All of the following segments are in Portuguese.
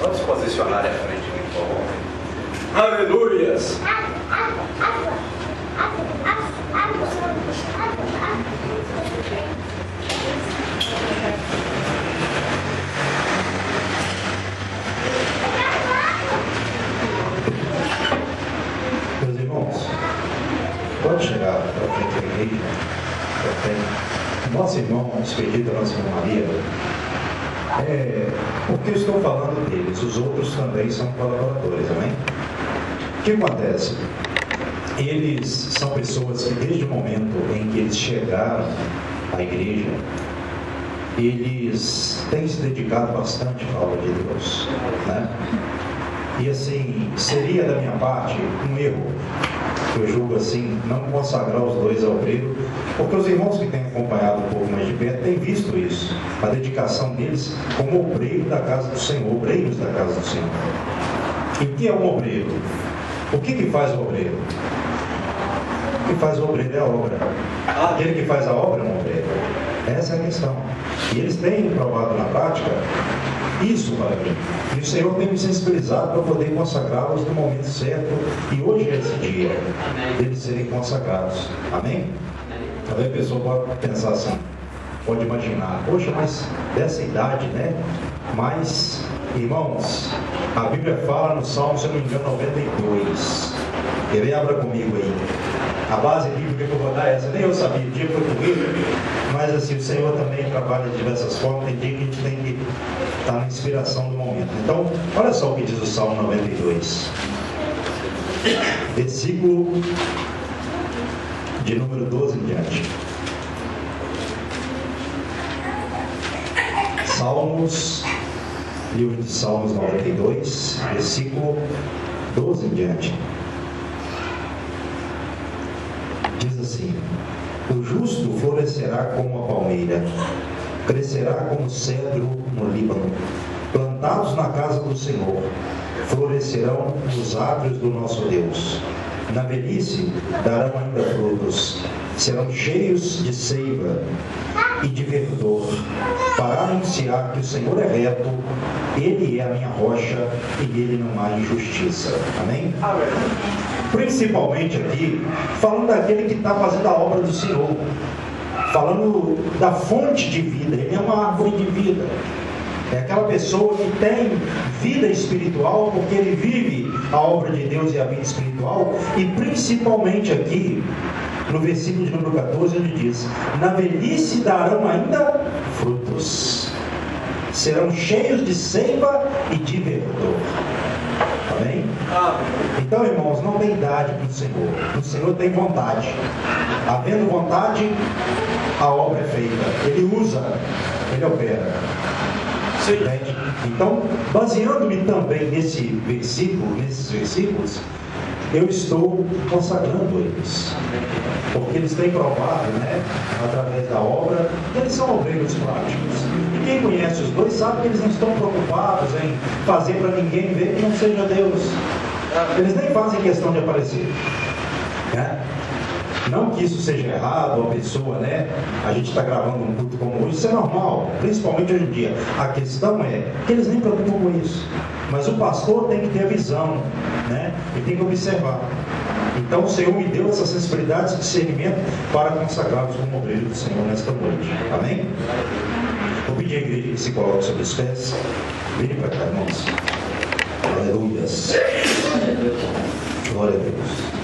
Vamos se posicionar à frente de mim, por favor. Aleluias! Meus irmãos, pode chegar para frente da igreja, para frente. Nosso irmão expedito, nossa irmã Maria, porque eu estou falando deles, os outros também são colaboradores, amém? O que acontece? Eles são pessoas que desde o momento em que eles chegaram à igreja, eles têm se dedicado bastante à obra de Deus, né? E assim, seria da minha parte um erro, eu julgo assim, não consagrar os dois ao obreiro, porque os irmãos que têm acompanhado um pouco mais de perto têm visto isso, a dedicação deles como obreiro da casa do Senhor, obreiros da casa do Senhor. E o que é um obreiro? O que faz o obreiro? O que faz o obreiro é a obra. Aquele que faz a obra é um obreiro. Essa é a questão. E eles têm provado na prática isso para mim. E o Senhor tem me sensibilizado para poder consagrá-los no momento certo. E hoje é esse dia deles serem consagrados. Amém? Talvez a pessoa pode pensar assim, pode imaginar, poxa, mas dessa idade, né? Mas, irmãos, a Bíblia fala no Salmo, se eu não me engano, 92. Quer ver? Abra comigo aí. A base bíblica que eu vou dar é essa. Nem eu sabia, o dia que eu fui, mas assim, o Senhor também trabalha de diversas formas. Tem dia que a gente tem que estar na inspiração do momento. Então, olha só o que diz o Salmo 92. Versículo de número 12 em diante. Salmos, livro de Salmos 92, versículo 12 em diante. Diz assim: o justo florescerá como a palmeira, crescerá como cedro no Líbano. Plantados na casa do Senhor, florescerão nos átrios do nosso Deus. Na velhice darão ainda frutos, serão cheios de seiva e de verdor, para anunciar que o Senhor é reto, Ele é a minha rocha e nele não há injustiça. Amém? Amém. Principalmente aqui, falando daquele que está fazendo a obra do Senhor, falando da fonte de vida. Ele é uma árvore de vida. É aquela pessoa que tem vida espiritual, porque ele vive a obra de Deus e a vida espiritual. E principalmente aqui, no versículo de número 14, ele diz: na velhice darão ainda frutos, serão cheios de seiva e de verdor. Amém? Então, irmãos, não tem idade para o Senhor. O Senhor tem vontade. Havendo vontade, a obra é feita. Ele usa, Ele opera. Entende? Então, baseando-me também nesse versículo, nesses versículos, eu estou consagrando eles, porque eles têm provado, né, através da obra, que eles são obreiros práticos. E quem conhece os dois sabe que eles não estão preocupados em fazer para ninguém ver que não seja Deus. Eles nem fazem questão de aparecer, né? Não que isso seja errado, a pessoa, né? A gente está gravando um culto como hoje, isso é normal, principalmente hoje em dia. A questão é que eles nem preocupam com isso. Mas o pastor tem que ter a visão, né? E tem que observar. Então o Senhor me deu essa sensibilidade, esse discernimento para consagrá-los como obreiro do Senhor nesta noite. Amém? Vou pedir à igreja que se coloque sobre os pés. Venha para cá, irmãos. Aleluias. Glória a Deus.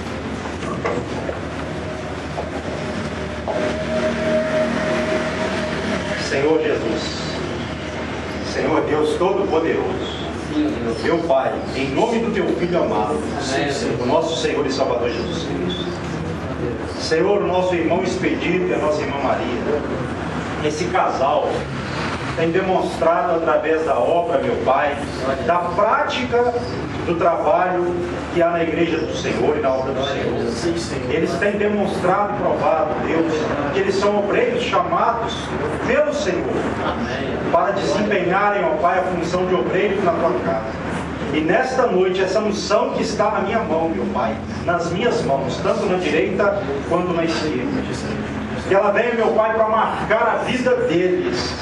Senhor Jesus, Senhor Deus Todo-Poderoso, meu Pai, em nome do Teu Filho amado, o nosso Senhor e Salvador Jesus Cristo, Senhor, o nosso irmão Expedito e a nossa irmã Maria, esse casal tem demonstrado através da obra, meu Pai, da prática do trabalho que há na igreja do Senhor e na obra do Senhor. Eles têm demonstrado e provado, Deus, que eles são obreiros chamados pelo Senhor para desempenharem, ó Pai, a função de obreiros na tua casa. E nesta noite, essa unção que está na minha mão, meu Pai, nas minhas mãos, tanto na direita quanto na esquerda, que ela venha, meu Pai, para marcar a vida deles,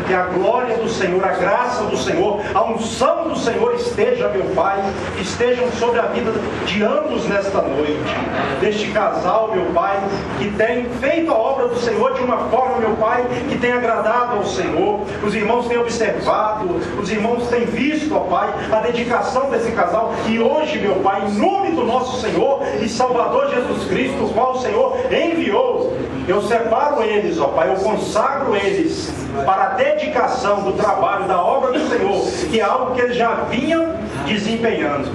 que a glória do Senhor, a graça do Senhor, a unção do Senhor esteja, meu Pai, estejam sobre a vida de ambos nesta noite, deste casal, meu Pai, que tem feito a obra do Senhor de uma forma, meu Pai, que tem agradado ao Senhor. Os irmãos têm observado, os irmãos têm visto, ó Pai, a dedicação desse casal, e hoje, meu Pai, em nome do nosso Senhor e Salvador Jesus Cristo, o qual o Senhor enviou, eu separo eles, ó Pai, eu consagro eles para a dedicação do trabalho, da obra do Senhor, que é algo que eles já vinham desempenhando.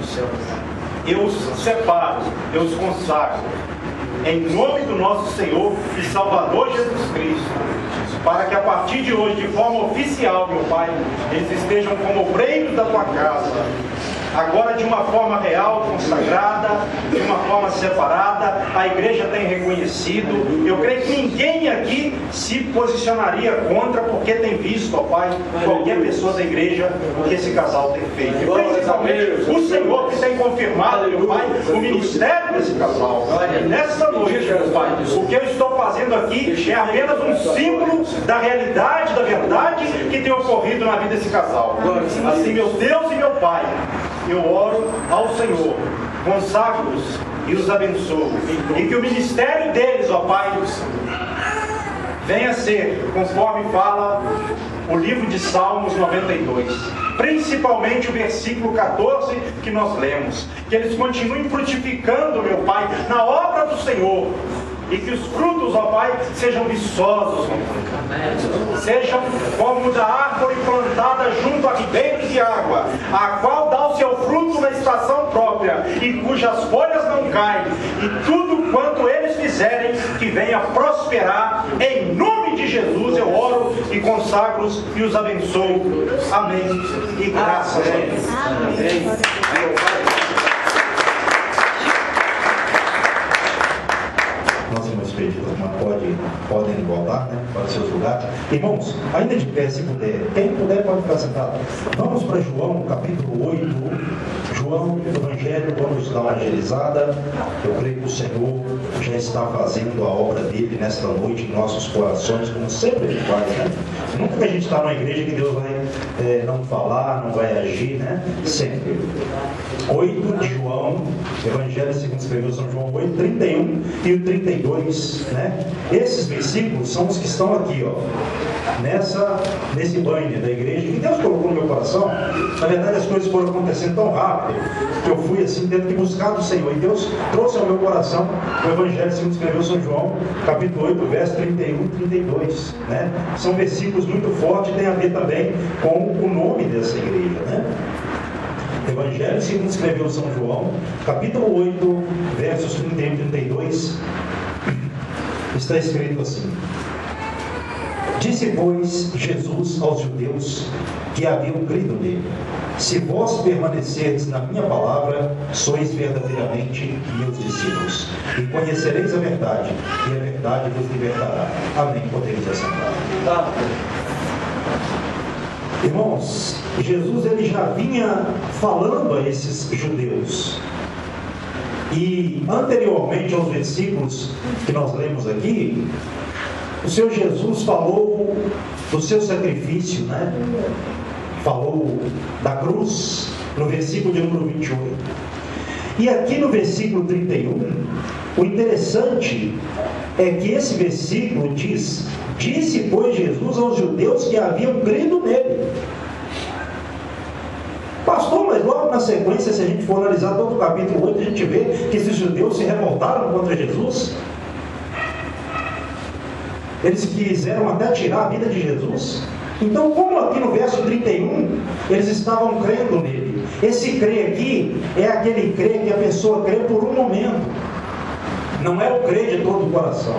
Eu os separo, eu os consagro, em nome do nosso Senhor e Salvador Jesus Cristo, para que a partir de hoje, de forma oficial, meu Pai, eles estejam como obreiros da Tua casa, agora de uma forma real, consagrada, de uma forma separada. A igreja tem reconhecido. Eu creio que ninguém aqui se posicionaria contra, porque tem visto, ó Pai, qualquer pessoa da igreja, o que esse casal tem feito. E principalmente o Senhor que tem confirmado, meu Pai, o ministério desse casal. E nessa noite, meu Pai, o que eu estou fazendo aqui é apenas um símbolo da realidade, da verdade que tem ocorrido na vida desse casal. Assim, meu Deus e meu Pai, eu oro ao Senhor, consagro-os e os abençoo, e que o ministério deles, ó Pai, venha a ser, conforme fala o livro de Salmos 92, principalmente o versículo 14 que nós lemos, que eles continuem frutificando, meu Pai, na obra do Senhor, e que os frutos, ó Pai, sejam viçosos, sejam como da árvore plantada junto a ribeiros de água, a qual dá o seu fruto na estação própria, e cujas folhas não caem, e tudo quanto eles fizerem, que venha prosperar. Em nome de Jesus eu oro e consagro-os e os abençoo. Amém. E graças a Deus. Amém. Nós irmãos pedidos, podem voltar, né, para os seus lugares. Irmãos, ainda de pé, se puder, quem puder pode ficar sentado. Vamos para João, capítulo 8. João, o Evangelho, vamos dar uma agilizada. Eu creio que o Senhor já está fazendo a obra dele nesta noite em nossos corações, como sempre ele faz, né? Nunca que a gente está numa igreja que Deus vai não falar, não vai agir, né? Sempre. 8 de João, Evangelho segundo escreveu São João 8, 31 e o 32, né? Esses versículos são os que estão aqui, ó, nesse banho da igreja, que Deus colocou no meu coração. Na verdade, as coisas foram acontecendo tão rápido, que eu fui assim, tendo que buscar do Senhor, e Deus trouxe ao meu coração o Evangelho segundo escreveu São João, capítulo 8, verso 31 e 32, né? São versículos muito fortes, tem a ver também com o nome dessa igreja, né? Evangelho segundo escreveu São João, capítulo 8, versos 31 e 32, está escrito assim: Disse, pois, Jesus aos judeus que haviam crido nele: Se vós permanecerdes na minha palavra, sois verdadeiramente meus discípulos, e conhecereis a verdade, e a verdade vos libertará. Amém. Podeis assentar. Irmãos, Jesus ele já vinha falando a esses judeus, e anteriormente aos versículos que nós lemos aqui, o Senhor Jesus falou do seu sacrifício, né? Falou da cruz, no versículo de número 28. E aqui no versículo 31, o interessante é que esse versículo diz: Disse, pois, Jesus aos judeus que haviam crido nele. Pastor, mas logo na sequência, se a gente for analisar todo o capítulo 8, a gente vê que esses judeus se revoltaram contra Jesus. Eles quiseram até tirar a vida de Jesus. Então, como aqui no verso 31, eles estavam crendo nele. Esse crer aqui é aquele crer que a pessoa crê por um momento. Não é o crer de todo o coração.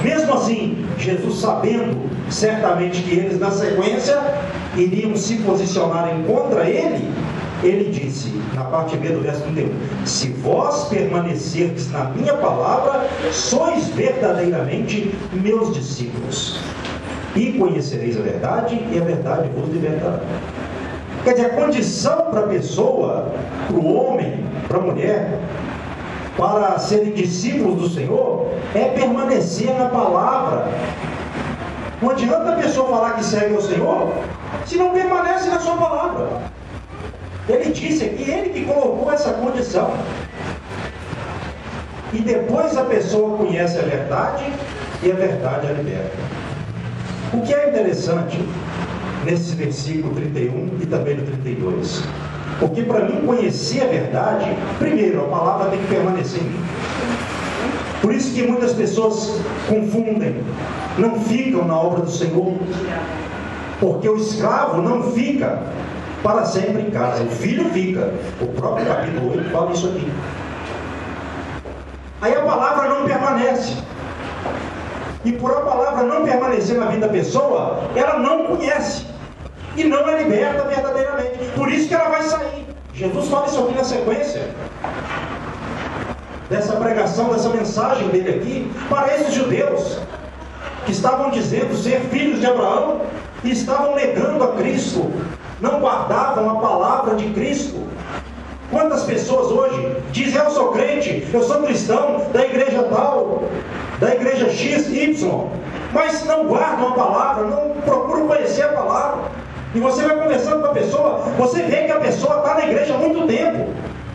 Mesmo assim, Jesus, sabendo certamente que eles na sequência iriam se posicionarem contra ele, ele disse, na parte B do verso 31, se vós permanecerdes na minha palavra, sois verdadeiramente meus discípulos, e conhecereis a verdade, e a verdade vos libertará. Quer dizer, a condição para a pessoa, para o homem, para a mulher, para serem discípulos do Senhor, é permanecer na palavra. Não adianta a pessoa falar que segue o Senhor se não permanece na sua palavra. Ele disse aqui, ele que colocou essa condição. E depois a pessoa conhece a verdade e a verdade a liberta. O que é interessante nesse versículo 31 e também no 32? Porque para mim conhecer a verdade, primeiro, a palavra tem que permanecer em mim. Por isso que muitas pessoas confundem, não ficam na obra do Senhor. Porque o escravo não fica para sempre em casa, o filho fica. O próprio capítulo 8 fala isso aqui. Aí a palavra não permanece. E por a palavra não permanecer na vida da pessoa, ela não conhece. E não é liberta verdadeiramente. Por isso que ela vai sair. Jesus fala isso aqui na sequência dessa pregação, dessa mensagem dele aqui, para esses judeus que estavam dizendo ser filhos de Abraão e estavam negando a Cristo, não guardavam a palavra de Cristo. Quantas pessoas hoje dizem: eu sou crente, eu sou cristão, da igreja tal, da igreja X, Y, mas não guardam a palavra, não procuram conhecer a palavra. E você vai conversando com a pessoa, você vê que a pessoa está na igreja há muito tempo,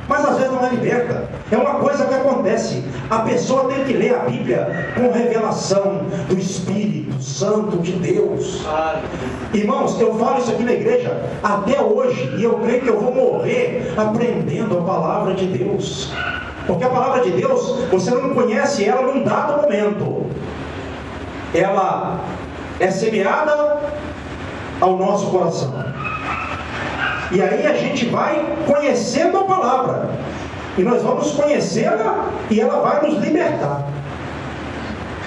mas às vezes não é liberta. É uma coisa que acontece. A pessoa tem que ler a Bíblia com revelação do Espírito Santo de Deus. Irmãos, eu falo isso aqui na igreja até hoje, e eu creio que eu vou morrer aprendendo a palavra de Deus. Porque a palavra de Deus, você não conhece ela num dado momento. Ela é semeada ao nosso coração. E aí a gente vai conhecendo a palavra. E nós vamos conhecê-la e ela vai nos libertar.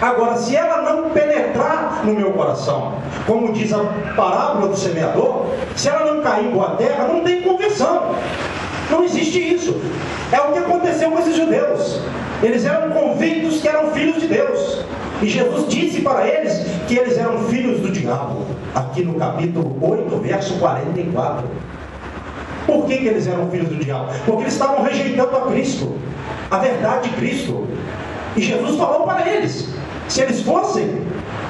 Agora, se ela não penetrar no meu coração, como diz a parábola do semeador, se ela não cair em boa terra, não tem conversão. Não existe isso. É o que aconteceu com esses judeus. Eles eram convictos que eram filhos de Deus. E Jesus disse para eles que eles eram filhos do diabo. Aqui no capítulo 8, verso 44. Por que eles eram filhos do diabo? Porque eles estavam rejeitando a Cristo, a verdade de Cristo. E Jesus falou para eles: se eles fossem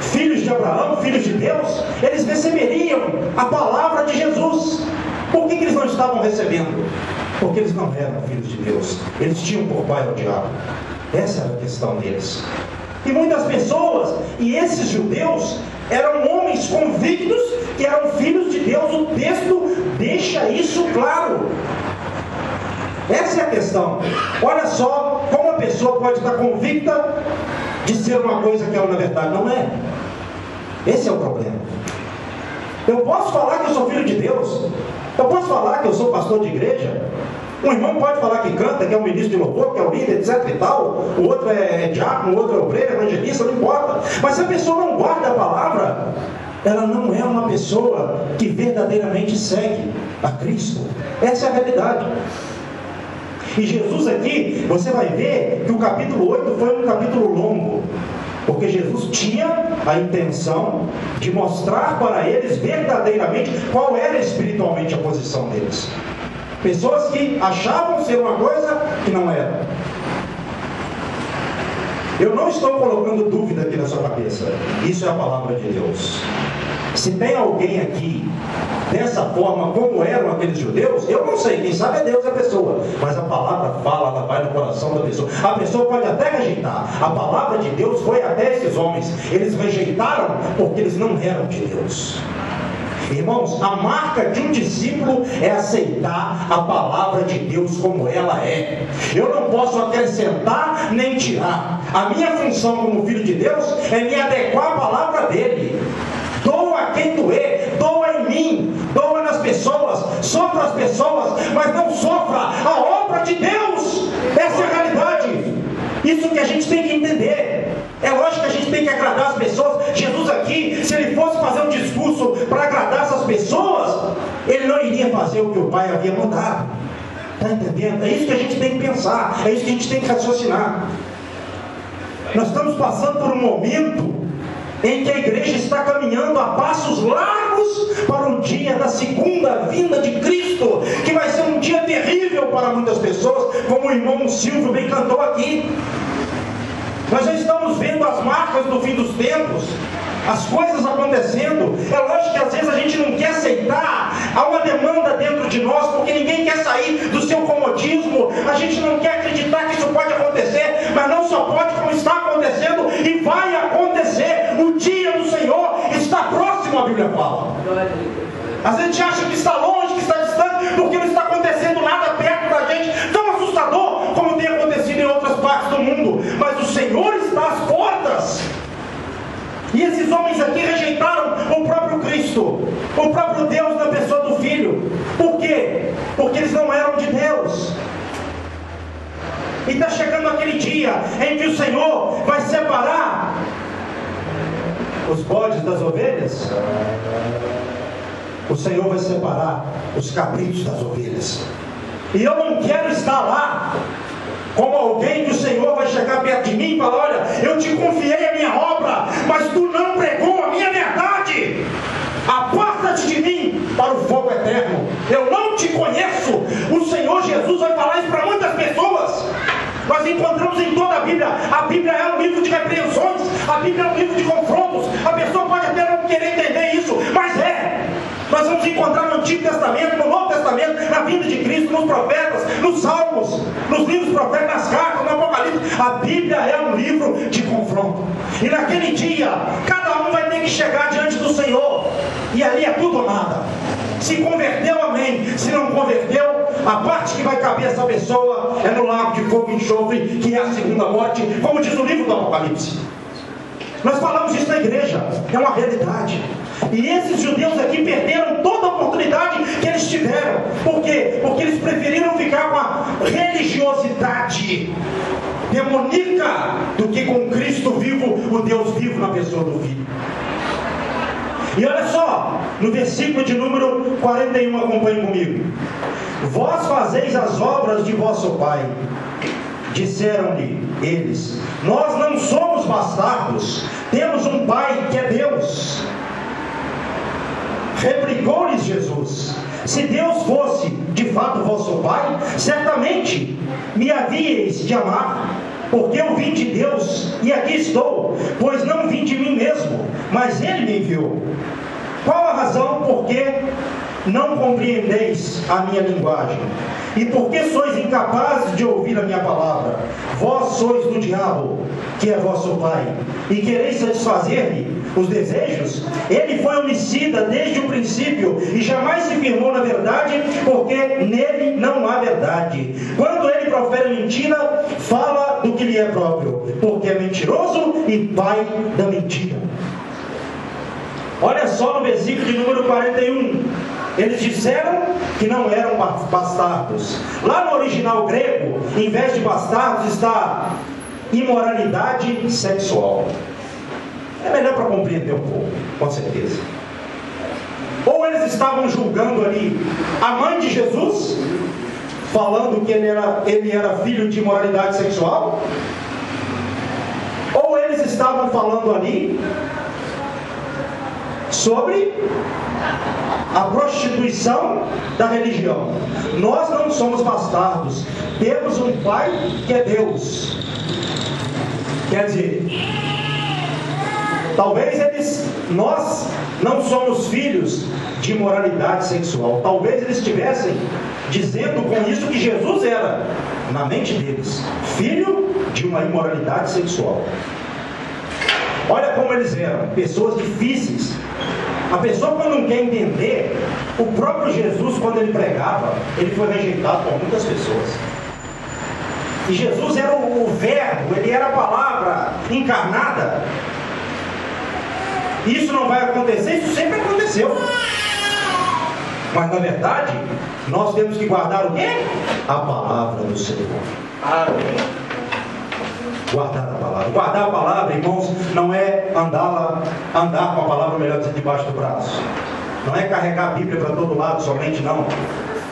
filhos de Abraão, filhos de Deus, eles receberiam a palavra de Jesus. Por que eles não estavam recebendo? Porque eles não eram filhos de Deus. Eles tinham por pai o diabo. Essa era a questão deles. E muitas pessoas, e esses judeus, eram homens convictos que eram filhos de Deus. O texto deixa isso claro. Essa é a questão. Olha só como a pessoa pode estar convicta de ser uma coisa que ela na verdade não é. Esse é o problema. Eu posso falar que eu sou filho de Deus, eu posso falar que eu sou pastor de igreja, um irmão pode falar que canta, que é um ministro de louvor, que é o líder, etc e tal, o outro é diácono, o outro é obreiro, evangelista, não importa. Mas se a pessoa não guarda a palavra, ela não é uma pessoa que verdadeiramente segue a Cristo. Essa é a realidade. E Jesus aqui, você vai ver que o capítulo 8 foi um capítulo longo, porque Jesus tinha a intenção de mostrar para eles verdadeiramente qual era espiritualmente a posição deles. Pessoas que achavam ser uma coisa que não era. Eu não estou colocando dúvida aqui na sua cabeça. Isso é a palavra de Deus. Se tem alguém aqui dessa forma como eram aqueles judeus, eu não sei, quem sabe é Deus a pessoa, mas a palavra fala, ela vai no coração da pessoa. A pessoa pode até rejeitar. A palavra de Deus foi até esses homens. Eles rejeitaram porque eles não eram de Deus. Irmãos, a marca de um discípulo é aceitar a palavra de Deus como ela é. Eu não posso acrescentar nem tirar. A minha função como filho de Deus é me adequar à palavra dele. Doa a quem doer, doa em mim, doa nas pessoas, sofra as pessoas, mas não sofra a obra de Deus. Essa é a realidade. Isso que a gente tem que entender. É lógico que a gente tem que agradar as pessoas. Jesus aqui, se ele fosse fazer um discurso para agradar essas pessoas, ele não iria fazer o que o Pai havia mandado. Está entendendo? É isso que a gente tem que pensar, é isso que a gente tem que raciocinar. Nós estamos passando por um momento em que a igreja está caminhando a passos largos para o dia da segunda vinda de Cristo, que vai ser um dia terrível para muitas pessoas, como o irmão Silvio bem cantou aqui. Nós já estamos vendo as marcas do fim dos tempos. as coisas acontecendo. É lógico que às vezes a gente não quer aceitar, há uma demanda dentro de nós, porque ninguém quer sair do seu comodismo, a gente não quer acreditar que isso pode acontecer, mas não só pode, como está acontecendo e vai acontecer. O dia do Senhor está próximo, a Bíblia fala. Às vezes a gente acha que está longe, que está distante, porque não está acontecendo nada perto da gente, tão assustador como tem acontecido em outras partes do mundo, mas o Senhor está às portas. E esses homens aqui rejeitaram o próprio Cristo, o próprio Deus na pessoa do Filho. Por quê? Porque eles não eram de Deus. E está chegando aquele dia em que o Senhor vai separar os bodes das ovelhas. O Senhor vai separar os cabritos das ovelhas. E eu não quero estar lá como alguém que o Senhor vai chegar perto de mim e falar: olha, eu te confiei a minha obra, mas tu não pregou a minha verdade. Aparta-te de mim para o fogo eterno. Eu não te conheço. O Senhor Jesus vai falar isso para muitas pessoas. Nós encontramos em toda a Bíblia. A Bíblia é um livro de repreensões, a Bíblia é um livro de confrontos. A pessoa pode até não querer entender isso, mas nós vamos encontrar no Antigo Testamento, no Novo Testamento, na vida de Cristo, nos profetas, nos Salmos, nos livros proféticos, nas cartas, no Apocalipse. A Bíblia é um livro de confronto. E naquele dia, cada um vai ter que chegar diante do Senhor. E ali é tudo ou nada. Se converteu, amém. Se não converteu, a parte que vai caber essa pessoa é no lago de fogo e enxofre, que é a segunda morte, como diz o livro do Apocalipse. Nós falamos isso na igreja, é uma realidade. E esses judeus aqui perderam toda a oportunidade que eles tiveram. Por quê? Porque eles preferiram ficar com a religiosidade demoníaca do que com Cristo vivo, o Deus vivo na pessoa do Filho. E olha só, no versículo de número 41, acompanhe comigo. Vós fazeis as obras de vosso pai. Disseram-lhe eles: nós não somos bastardos, temos um pai que é Deus. Replicou-lhes Jesus: se Deus fosse de fato vosso pai, certamente me havíeis de amar, porque eu vim de Deus e aqui estou, pois não vim de mim mesmo, mas Ele me enviou. Qual a razão por que não compreendeis a minha linguagem? E por que sois incapazes de ouvir a minha palavra? Vós sois do diabo, que é vosso pai, e quereis satisfazer-lhe os desejos? Ele foi homicida desde o princípio e jamais se firmou na verdade, porque nele não há verdade. Quando ele profere mentira, fala do que lhe é próprio, porque é mentiroso e pai da mentira. Olha só no versículo de número 41. Eles disseram que não eram bastardos. Lá no original grego, em vez de bastardos, está imoralidade sexual. É melhor para compreender um pouco, com certeza. Ou eles estavam julgando ali a mãe de Jesus, falando que ele era filho de imoralidade sexual, ou eles estavam falando ali sobre a prostituição da religião. Nós não somos bastardos, temos um pai que é Deus. Quer dizer, talvez nós não somos filhos de imoralidade sexual. Talvez eles estivessem dizendo com isso que Jesus era, na mente deles, filho de uma imoralidade sexual. Olha como eles eram, pessoas difíceis. A pessoa, quando não quer entender, o próprio Jesus, quando ele pregava, ele foi rejeitado por muitas pessoas. E Jesus era o verbo, ele era a palavra encarnada. Isso não vai acontecer, isso sempre aconteceu. Mas na verdade, nós temos que guardar o quê? A palavra do Senhor. Amém. Guardar a palavra. Guardar a palavra, irmãos, não é andar com a palavra, melhor dizer, debaixo do braço. Não é carregar a Bíblia para todo lado somente, não.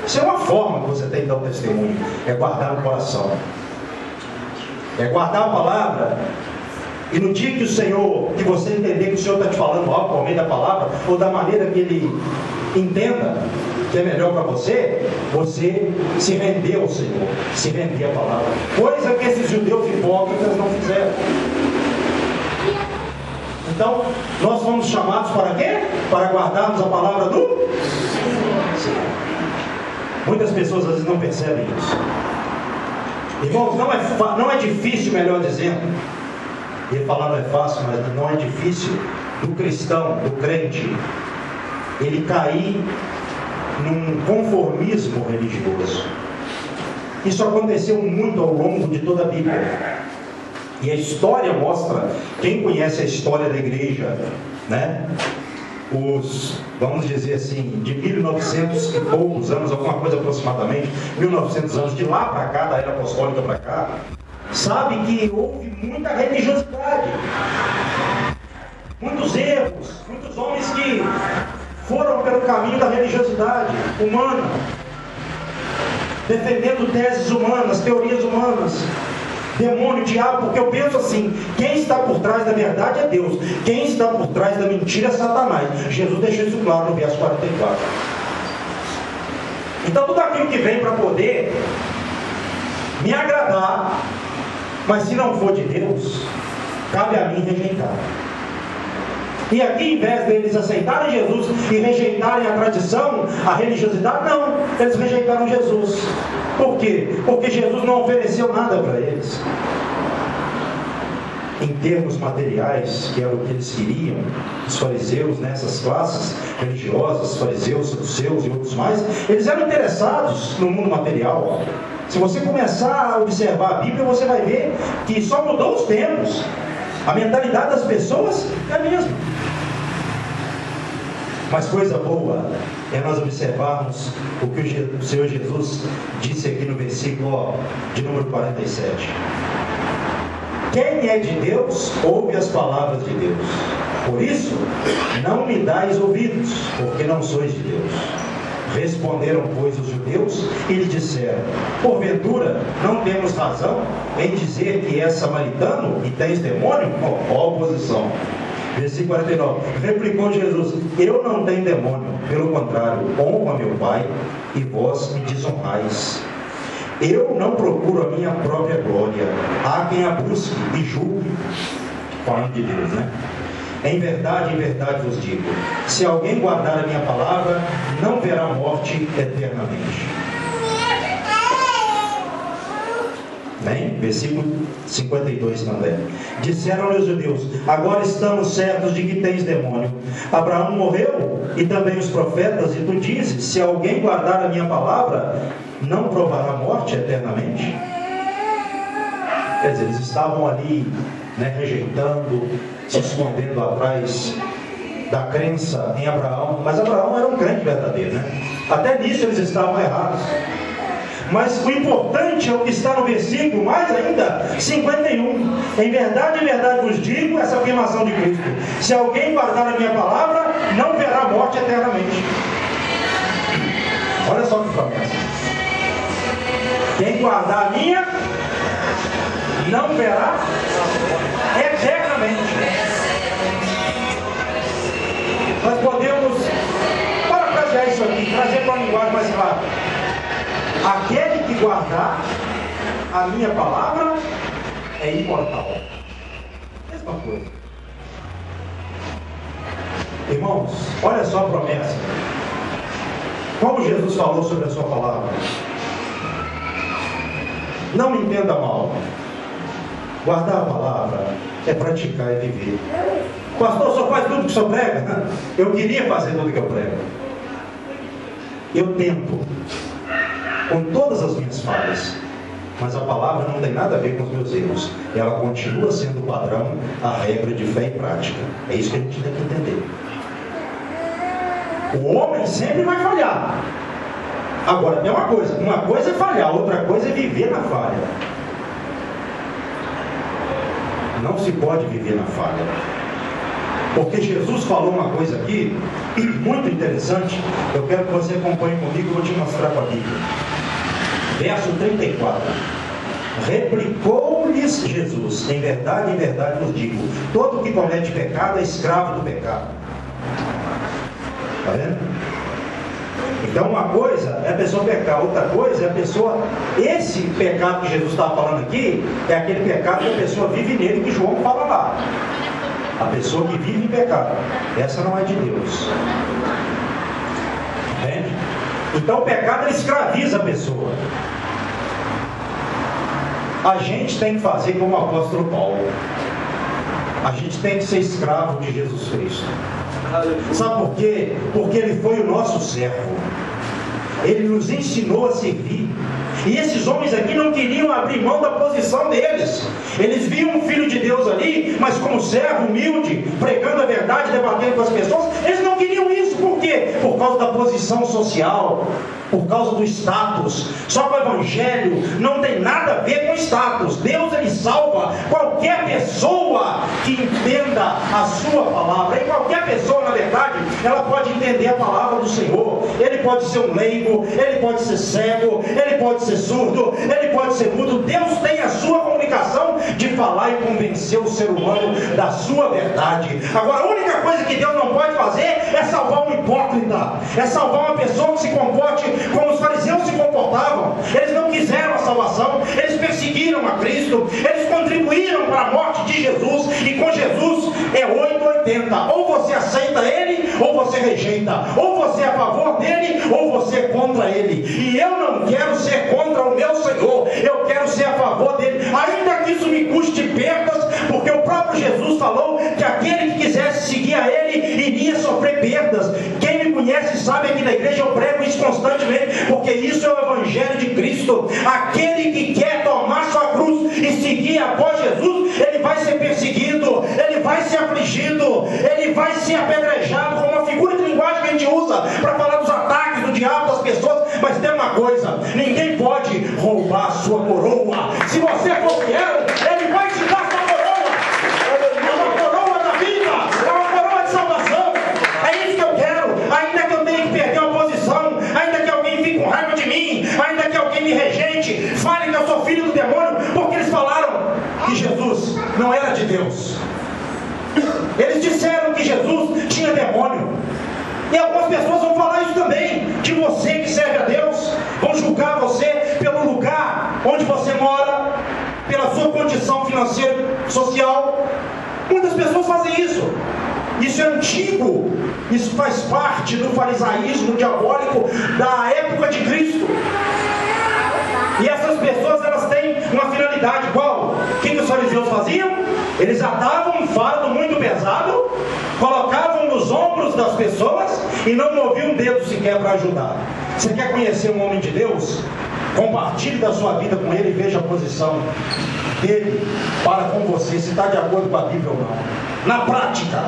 Isso é uma forma que você tem de dar o testemunho. É guardar no coração. É guardar a palavra. E no dia que você entender que o Senhor está te falando algo por meio da palavra, ou da maneira que Ele entenda que é melhor para você, você se render ao Senhor, se render à palavra. Coisa que esses judeus hipócritas não fizeram. Então, nós fomos chamados para quê? Para guardarmos a palavra do Senhor. Muitas pessoas às vezes não percebem isso. Irmãos, não é difícil, melhor dizendo. Ia falar não é fácil, mas não é difícil do cristão, do crente, ele cair num conformismo religioso. Isso aconteceu muito ao longo de toda a Bíblia. E a história mostra, quem conhece a história da igreja, né? Vamos dizer assim, de 1900 e poucos anos, alguma coisa aproximadamente, 1900 anos, de lá para cá, da era apostólica para cá, sabe que houve muita religiosidade, muitos erros, muitos homens que foram pelo caminho da religiosidade humana, defendendo teses humanas, teorias humanas, demônio, diabo, porque eu penso assim, quem está por trás da verdade é Deus, quem está por trás da mentira é Satanás. Jesus deixou isso claro no verso 44. Então tudo aquilo que vem para poder me agradar, mas se não for de Deus, cabe a mim rejeitar. E aqui, em vez deles aceitarem Jesus e rejeitarem a tradição, a religiosidade, não, eles rejeitaram Jesus. Por quê? Porque Jesus não ofereceu nada para eles. Em termos materiais, que era o que eles queriam, os fariseus, nessas classes religiosas, fariseus, saduceus e outros mais, eles eram interessados no mundo material. Se você começar a observar a Bíblia, você vai ver que só mudou os tempos. A mentalidade das pessoas é a mesma. Mas coisa boa é nós observarmos o que o Senhor Jesus disse aqui no versículo de número 47. Quem é de Deus, ouve as palavras de Deus. Por isso, não me dais ouvidos, porque não sois de Deus. Responderam, pois, os judeus e lhe disseram: porventura, não temos razão em dizer que és samaritano e tens demônio? Ó oposição. Versículo 49. Replicou Jesus: eu não tenho demônio, pelo contrário, honro a meu Pai, e vós me desonrais. Eu não procuro a minha própria glória, há quem a busque e julgue. Falando de Deus, né? Em verdade vos digo, se alguém guardar a minha palavra, não verá morte eternamente. Bem, versículo 52 também. Disseram-lhe os judeus: agora estamos certos de que tens demônio. Abraão morreu, e também os profetas, e tu dizes: se alguém guardar a minha palavra, não provará morte eternamente. Quer dizer, eles estavam ali, rejeitando, se escondendo atrás da crença em Abraão. Mas Abraão era um crente verdadeiro, Até nisso eles estavam errados. Mas o importante é o que está no versículo, mais ainda, 51. Em verdade vos digo, essa afirmação de Cristo: se alguém guardar a minha palavra, não verá morte eternamente. Olha só que promessa. Quem guardar a minha, não verá eternamente. Nós podemos parafrasear isso aqui, trazer para uma linguagem mais clara. Aquele que guardar a minha palavra é imortal. Mesma coisa. Irmãos, olha só a promessa. Como Jesus falou sobre a sua palavra. Não me entenda mal. Guardar a palavra é praticar e viver. Pastor, só faz tudo que o senhor prega? Eu queria fazer tudo que eu prego. Eu tento, com todas as minhas falhas, mas a palavra não tem nada a ver com os meus erros. Ela continua sendo o padrão, a regra de fé e prática. É isso que a gente tem que entender. O homem sempre vai falhar. Agora, tem uma coisa é falhar, outra coisa é viver na falha. Não se pode viver na falha. Porque Jesus falou uma coisa aqui, muito interessante. Eu quero que você acompanhe comigo, eu vou te mostrar com a Bíblia. Verso 34. Replicou-lhes Jesus: em verdade vos digo, todo que comete pecado é escravo do pecado. Está vendo? Então uma coisa é a pessoa pecar, outra coisa é a pessoa... Esse pecado que Jesus estava falando aqui é aquele pecado que a pessoa vive nele, que João fala lá. A pessoa que vive em pecado, essa não é de Deus. Entende? Então o pecado ele escraviza a pessoa. A gente tem que fazer como o apóstolo Paulo. A gente tem que ser escravo de Jesus Cristo. Sabe por quê? Porque Ele foi o nosso servo. Ele nos ensinou a servir. E esses homens aqui não queriam abrir mão da posição deles. Eles viam um filho de Deus ali, mas como servo humilde, pregando a verdade, debatendo com as pessoas. Eles não queriam isso. Por quê? Por causa da posição social, por causa do status. Só que o Evangelho não tem nada a ver com status. Deus ele salva qualquer pessoa que entenda a sua palavra. E qualquer pessoa, na verdade, ela pode entender a palavra do Senhor. Ele pode ser um leigo, ele pode ser cego, ele pode ser surdo, ele pode ser mudo. Deus tem a sua comunicação de falar e convencer o ser humano da sua verdade. Agora, a única coisa que Deus não pode fazer é salvar um hipócrita, é salvar uma pessoa que se comporte como os fariseus se comportavam. Eles não quiseram a salvação, eles perseguiram a Cristo, eles contribuíram para a morte de Jesus, e com Jesus é 880, ou você aceita Ele, ou você rejeita, ou você é a favor dele, ou você é contra Ele. E eu não quero ser contra o meu Senhor, eu quero ser a favor dele, ainda que isso me custe perdas, porque o próprio Jesus falou que aquele que quisesse seguir a Ele, iria sofrer perdas. Quem me conhece sabe que na igreja eu prego isso constantemente, porque isso é o Evangelho de Cristo. Aquele que quer tomar sua cruz e seguir após Jesus, ele vai ser perseguido, ele vai ser afligido, ele vai ser apedrejado, como uma figura de linguagem que a gente usa para falar dos ataques do diabo das pessoas. Mas tem uma coisa: ninguém pode roubar a sua coroa. Se você for fiel, ele vai te dar sua coroa. É uma coroa da vida, é uma coroa de salvação. É isso que eu quero. Ainda que eu tenha que perder uma posição, ainda que alguém fique com raiva de mim, ainda que alguém me rejeite, fale que eu sou filho do demônio, porque eles falaram que Jesus não era de Deus. Eles disseram que Jesus tinha demônio. E algumas pessoas vão falar isso também, de você que serve a Deus. Vão julgar você pelo lugar onde você mora, pela sua condição financeira, social. Muitas pessoas fazem isso. Isso é antigo. Isso faz parte do farisaísmo diabólico da época de Cristo. E essas pessoas, elas têm uma finalidade. Qual? O que os fariseus faziam? Eles atavam um fardo muito pesado, colocavam nos ombros das pessoas e não moviam um dedo sequer para ajudar. Você quer conhecer um homem de Deus? Compartilhe da sua vida com ele e veja a posição dele para com você, se está de acordo com a Bíblia ou não. Na prática.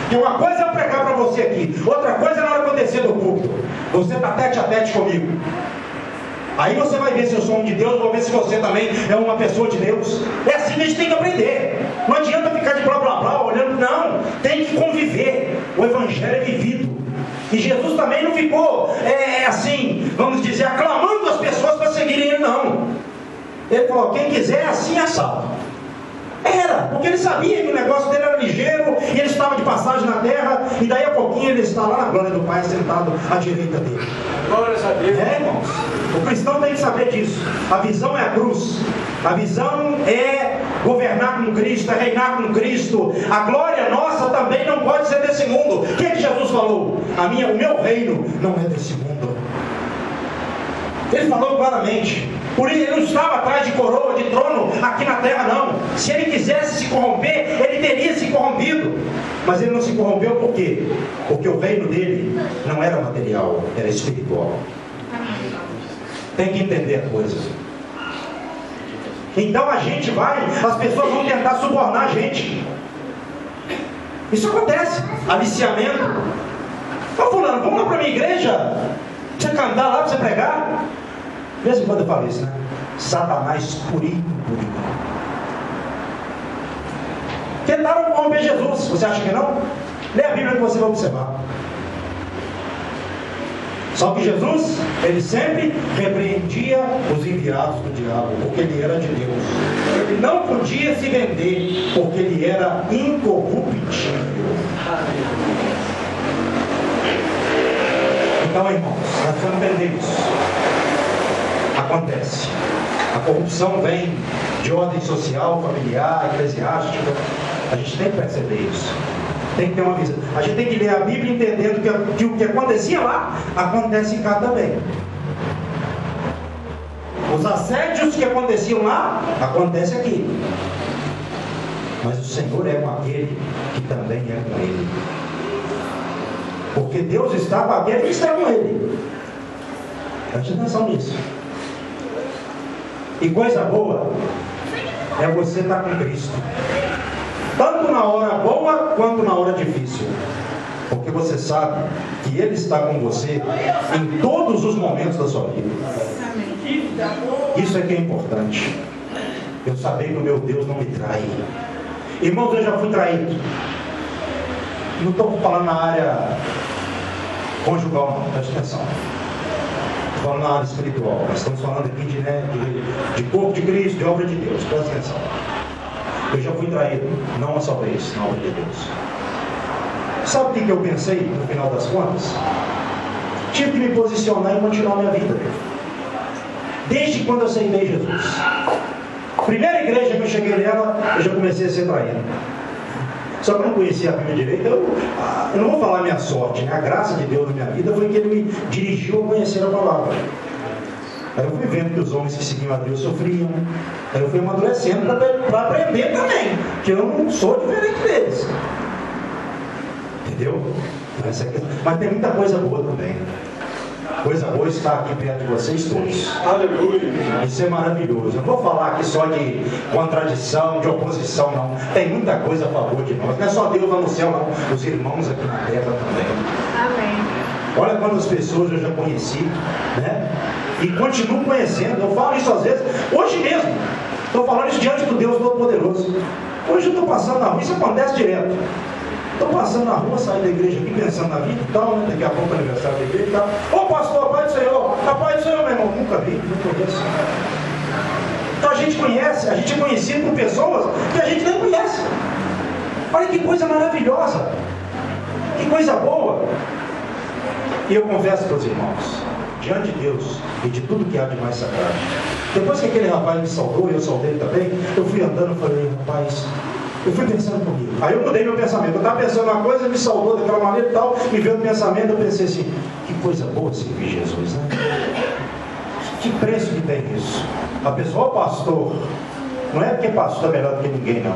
Porque uma coisa é eu pregar para você aqui, outra coisa é na hora que eu descer do púlpito. Você está tete a tete comigo. Aí você vai ver se eu sou um de Deus, vou ver se você também é uma pessoa de Deus. É assim que a gente tem que aprender. Não adianta ficar de blá blá blá olhando, não. Tem que conviver. O Evangelho é vivido. E Jesus também não ficou assim, vamos dizer, aclamando as pessoas para seguirem Ele, não. Ele falou: quem quiser, assim é salvo. Era, porque ele sabia que o negócio dele era ligeiro, e ele estava de passagem na terra, e daí a pouquinho ele está lá na glória do Pai, sentado à direita dele. Glória a Deus. Irmãos, o cristão tem que saber disso. A visão é a cruz, a visão é governar com Cristo, é reinar com Cristo. A glória nossa também não pode ser desse mundo. O que é que Jesus falou? O meu reino não é desse mundo. Ele falou claramente. Por isso ele não estava atrás de coroa, de trono aqui na terra, não. Se ele quisesse se corromper, ele teria se corrompido. Mas ele não se corrompeu por quê? Porque o reino dele não era material, era espiritual. Tem que entender a coisa. Então a gente vai, as pessoas vão tentar subornar a gente. Isso acontece. Aliciamento. Ô fulano, vamos lá para a minha igreja? Pra você cantar lá, para você pregar? De vez em quando eu falo isso, né? Satanás purinho. Tentaram corromper Jesus. Você acha que não? Lê a Bíblia que você vai observar. Só que Jesus, ele sempre repreendia os enviados do diabo, porque ele era de Deus. Ele não podia se vender, porque ele era incorruptível. Então, irmãos, nós precisamos entender isso. Acontece. A corrupção vem de ordem social, familiar, eclesiástica. A gente tem que perceber isso. Tem que ter uma visão. A gente tem que ler a Bíblia entendendo que o que acontecia lá, acontece em cá também. Os assédios que aconteciam lá, acontecem aqui. Mas o Senhor é com aquele que também é com ele. Porque Deus está com aquele que está com ele. Preste atenção nisso. E coisa boa é você estar com Cristo. Tanto na hora boa quanto na hora difícil. Porque você sabe que Ele está com você em todos os momentos da sua vida. Isso é que é importante. Eu saber que o meu Deus não me trai. Irmãos, eu já fui traído. Não estou falando na área conjugal, não, preste atenção. Estou falando na área espiritual. Nós estamos falando aqui de corpo de Cristo, de obra de Deus. Preste atenção. Eu já fui traído, não uma só vez, na obra de Deus. Sabe o que eu pensei no final das contas? Tive que me posicionar e continuar minha vida. Desde quando eu aceitei Jesus. Primeira igreja que eu cheguei nela, eu já comecei a ser traído. Só que eu não conhecia a Bíblia direito. Eu não vou falar a minha sorte, né? A graça de Deus na minha vida foi que Ele me dirigiu a conhecer a palavra. Aí eu fui vendo que os homens que seguiam a Deus sofriam. Aí eu fui amadurecendo para aprender também, que eu não sou diferente deles. Entendeu? Mas tem muita coisa boa também. Coisa boa está aqui perto de vocês todos. Aleluia! Isso é maravilhoso. Eu não vou falar aqui só de contradição, de oposição, não. Tem muita coisa a favor de nós. Não é só Deus lá no céu, não. Os irmãos aqui na terra também. Amém. Olha quantas pessoas eu já conheci, né? E continuo conhecendo. Eu falo isso às vezes, hoje mesmo. Estou falando isso diante do Deus Todo-Poderoso. Hoje eu estou passando na rua, isso acontece direto. Estou passando na rua, saindo da igreja aqui, pensando na vida e tal, né? Daqui a pouco é aniversário da igreja e tal. Ô pastor, a paz do Senhor, a paz do Senhor, meu irmão. Nunca vi, não conheço. Então a gente conhece, a gente é conhecido por pessoas que a gente nem conhece. Olha que coisa maravilhosa, que coisa boa. E eu confesso para os irmãos, diante de Deus e de tudo que há de mais sagrado, depois que aquele rapaz me saudou e eu saudei ele também, eu fui andando e falei, rapaz, eu fui pensando comigo. Aí eu mudei meu pensamento. Eu estava pensando uma coisa, me saudou daquela maneira e tal, me veio o pensamento, eu pensei assim, que coisa boa servir Jesus, né? Que preço que tem isso? A pessoa, o pastor, não é porque pastor é melhor do que ninguém, não.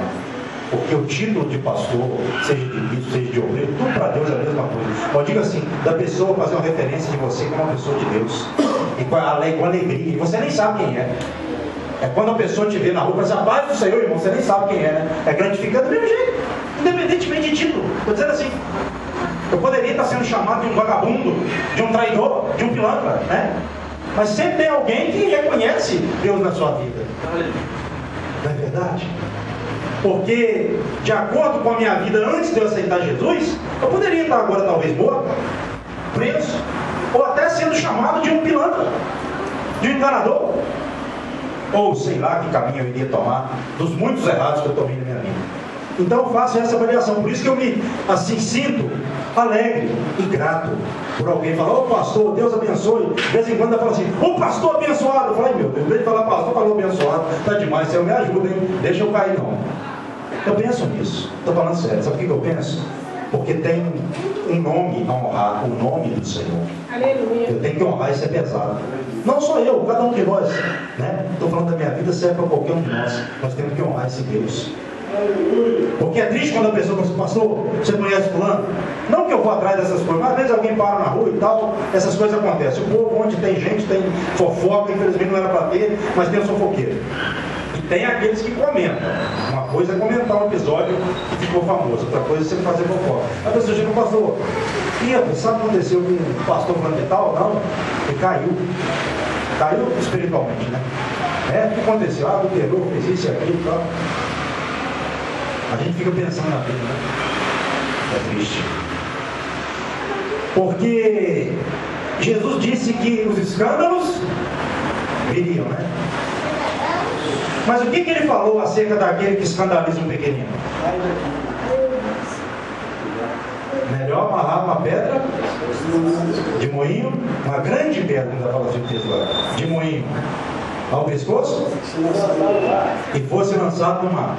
Porque o título de pastor, seja de bispo, seja de obreiro, tudo para Deus é a mesma coisa. Ou diga assim, da pessoa fazer uma referência de você como uma pessoa de Deus. E com alegria. E você nem sabe quem é. É quando a pessoa te vê na rua e fala assim, a paz do Senhor, irmão, você nem sabe quem é, né? É gratificante do mesmo jeito, independentemente de título. Estou dizendo assim, eu poderia estar sendo chamado de um vagabundo, de um traidor, de um pilantra, né? Mas sempre tem alguém que reconhece Deus na sua vida. Não é verdade? Porque, de acordo com a minha vida antes de eu aceitar Jesus, eu poderia estar agora talvez morto, preso, ou até sendo chamado de um pilantra, de um enganador. Ou sei lá que caminho eu iria tomar dos muitos errados que eu tomei na minha vida. Então eu faço essa avaliação. Por isso que eu me assim sinto alegre e grato por alguém falar, ô pastor, Deus abençoe. De vez em quando eu falo assim, ô pastor abençoado. Eu falei, meu Deus, em vez de falar pastor, falou abençoado, tá demais, Senhor, me ajuda, hein? Deixa eu cair não. Eu penso nisso, estou falando sério. Sabe o que eu penso? Porque tem um nome a honrar, o nome do Senhor. Aleluia. Eu tenho que honrar, isso é pesado. Não só eu, cada um de nós, né? Estou falando da minha vida, serve para qualquer um de nós. Nós temos que honrar esse Deus. Porque é triste quando a pessoa fala assim, pastor, você conhece fulano? Não que eu vou atrás dessas coisas, mas às vezes alguém para na rua e tal, essas coisas acontecem. O povo onde tem gente, tem fofoca, infelizmente não era para ter, mas tem o fofoqueiro. E tem aqueles que comentam. Uma coisa é comentar um episódio que ficou famoso, outra coisa é você fazer fofoca. A pessoa chega e fala, pastor, sabe o que aconteceu com o pastor fulano de tal? Não, ele caiu. Caiu espiritualmente, né? O que aconteceu? Adulterou, fez isso e aquilo e tal. A gente fica pensando na vida, né? É triste. Porque Jesus disse que os escândalos viriam, né? Mas o que ele falou acerca daquele que escandaliza um pequenino? Melhor amarrar uma pedra de moinho, uma grande pedra, ainda fala assim o texto lá, de moinho ao pescoço e fosse lançado no mar.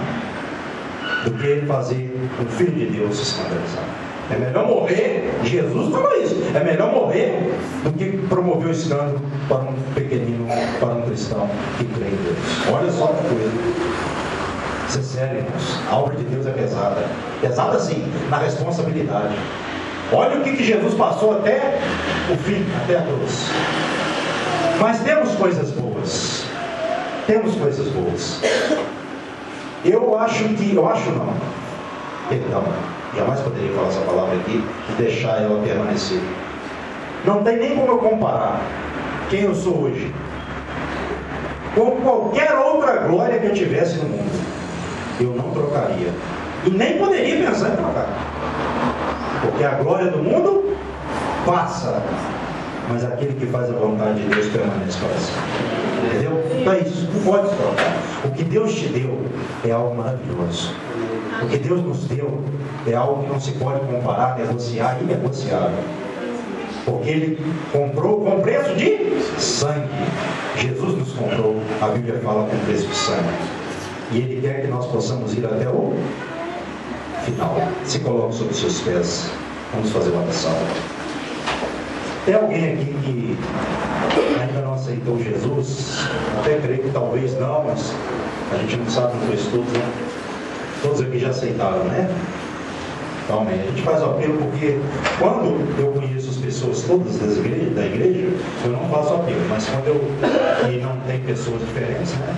do que fazer um filho de Deus se escandalizar. É melhor morrer, Jesus falou isso, é melhor morrer do que promover o escândalo para um pequenino, para um cristão que crê em Deus. Olha só que coisa. Isso é sério, irmãos. A obra de Deus é pesada. Pesada sim, na responsabilidade. Olha o que Jesus passou até o fim, até a cruz. Mas temos coisas boas. Temos coisas boas. Eu acho não. Perdão. Jamais poderia falar essa palavra aqui e deixar ela permanecer. Não tem nem como eu comparar quem eu sou hoje com qualquer outra glória que eu tivesse no mundo. Eu não trocaria. E nem poderia pensar em trocar. Porque a glória do mundo passa, mas aquele que faz a vontade de Deus permanece para sempre. Entendeu? Então é isso, não pode trocar. O que Deus te deu é algo maravilhoso. O que Deus nos deu é algo que não se pode comparar, negociar, inegociável. Porque Ele comprou com preço de sangue. Jesus nos comprou, a Bíblia fala, com preço de sangue. E Ele quer que nós possamos ir até o final. Se coloque sobre os seus pés. Vamos fazer uma oração. Tem alguém aqui que ainda não aceitou Jesus? Até creio que talvez não, mas a gente não sabe no estudo, né? Todos aqui já aceitaram, né? Então, amém. A gente faz o apelo porque quando eu conheço as pessoas todas da igreja, eu não faço apelo. Mas quando e não tem pessoas diferentes, né?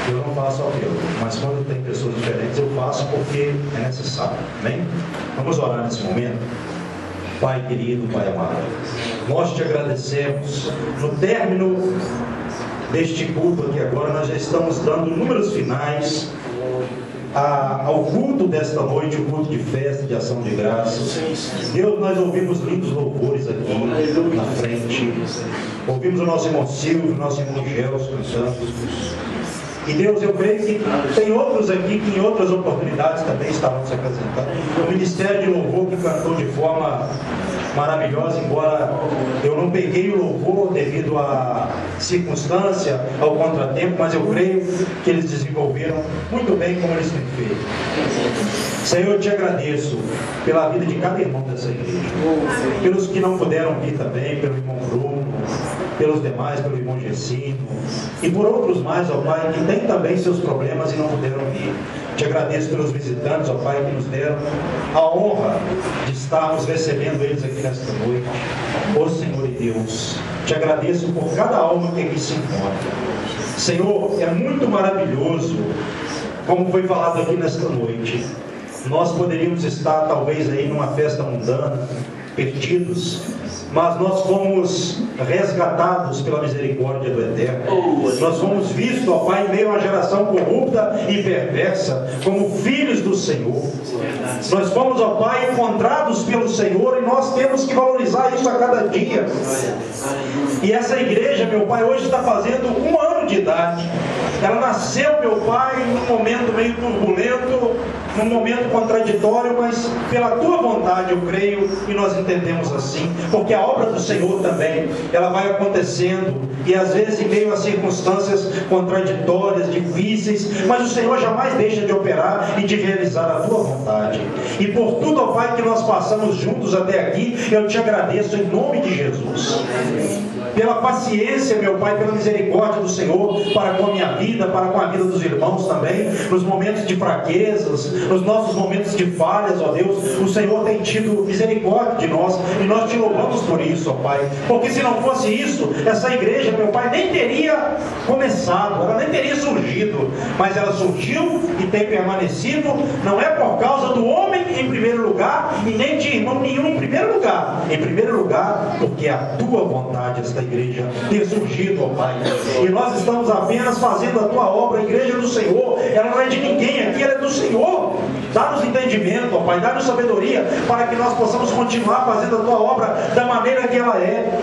Eu não faço apelo. Mas quando tem pessoas diferentes, eu faço porque é necessário. Amém? Vamos orar nesse momento. Pai querido, Pai amado, nós te agradecemos. No término deste culto aqui agora, nós já estamos dando números finais ao culto desta noite, o culto de festa, de ação de graças. Deus, nós ouvimos lindos louvores aqui na frente. Ouvimos o nosso irmão Silvio, o nosso irmão Gelson cantando. E Deus, eu creio que tem outros aqui que em outras oportunidades também estavam se apresentando. O Ministério de Louvor que cantou de forma maravilhosa, embora eu não peguei o louvor devido à circunstância, ao contratempo, mas eu creio que eles desenvolveram muito bem como eles têm feito. Senhor, eu te agradeço pela vida de cada irmão dessa igreja, pelos que não puderam vir também, pelo irmão Bruno, pelos demais, pelo irmão Gessino, e por outros mais, ó Pai, que têm também seus problemas e não puderam vir. Te agradeço pelos visitantes, ó Pai, que nos deram a honra de estarmos recebendo eles aqui nesta noite. Ó Senhor e Deus, te agradeço por cada alma que aqui se encontra. Senhor, é muito maravilhoso, como foi falado aqui nesta noite. Nós poderíamos estar talvez aí numa festa mundana, perdidos, mas nós fomos resgatados pela misericórdia do Eterno. Nós fomos vistos, ó Pai, em meio a uma geração corrupta e perversa, como filhos do Senhor. Nós fomos, ó Pai, encontrados pelo Senhor, e nós temos que valorizar isso a cada dia. E essa igreja, meu Pai, hoje está fazendo 1 ano de idade. Ela nasceu, meu Pai, num momento meio turbulento, num momento contraditório, mas pela Tua vontade, eu creio, e nós entendemos assim, porque a obra do Senhor também, ela vai acontecendo, e às vezes em meio a circunstâncias contraditórias, difíceis, mas o Senhor jamais deixa de operar e de realizar a Tua vontade. E por tudo, ó Pai, que nós passamos juntos até aqui, eu te agradeço em nome de Jesus. Pela paciência, meu Pai, pela misericórdia do Senhor para com a minha vida, para com a vida dos irmãos também, nos momentos de fraquezas, nos nossos momentos de falhas, ó Deus, o Senhor tem tido misericórdia de nós, e nós te louvamos por isso, ó Pai, porque se não fosse isso, essa igreja, meu Pai, nem teria começado, ela nem teria surgido, mas ela surgiu e tem permanecido, não é por causa do homem em primeiro lugar, e nem de irmão nenhum em primeiro lugar, porque é a Tua vontade esta igreja ter surgido, ó Pai, e nós estamos apenas fazendo a Tua obra. A igreja do Senhor, ela não é de ninguém aqui, ela é do Senhor. Dá-nos entendimento, ó Pai, dá-nos sabedoria para que nós possamos continuar fazendo a Tua obra da maneira que ela é,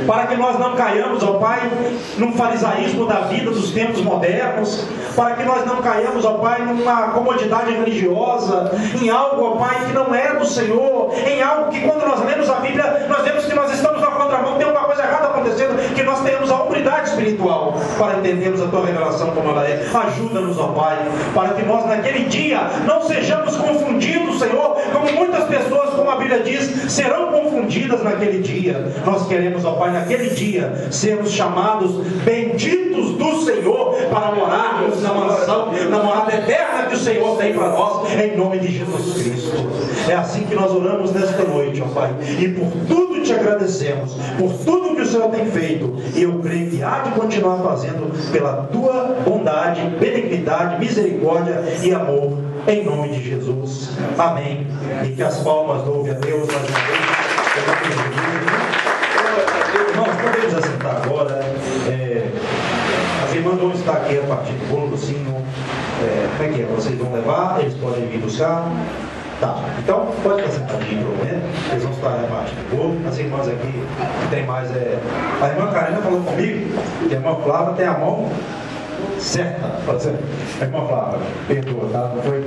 para que nós não caiamos, ó Pai, num farisaísmo da vida dos tempos modernos, para que nós não caiamos, ó Pai, numa comodidade religiosa, em algo, ó Pai, que não é do Senhor, em algo que quando nós lemos a Bíblia, nós vemos que nós estamos na contramão, tem uma coisa errada acontecendo, que nós tenhamos a hombridade espiritual para entendermos a tua revelação como ela é. Ajuda-nos, ó Pai, para que nós naquele dia não sejamos confundidos, Senhor, como muitas pessoas, como a Bíblia diz, serão confundidas naquele dia. Nós queremos, ó Pai, naquele dia sermos chamados benditos do Senhor para morarmos na mansão, na morada eterna que o Senhor tem para nós, em nome de Jesus Cristo. É assim que nós oramos nesta noite, ó Pai, e por tudo te agradecemos, por tudo que o Senhor tem feito, e eu creio que há de continuar fazendo pela tua bondade, benignidade, misericórdia e amor, em nome de Jesus. Amém. E que as palmas louvem a Deus mais uma vez. Irmãos, podemos assentar agora. As irmãs vão estar aqui a partir do bolo do sino. Como é que é? Vocês vão levar, eles podem vir buscar. Tá, então pode ficar sentadinho pelo momento. Eles vão estar a partir do bolo. As irmãs aqui que tem mais a irmã Karina falou comigo que a irmã Flávia tem a mão certa. Pode ser? A irmã Flávia, perdoa, tá? Não foi.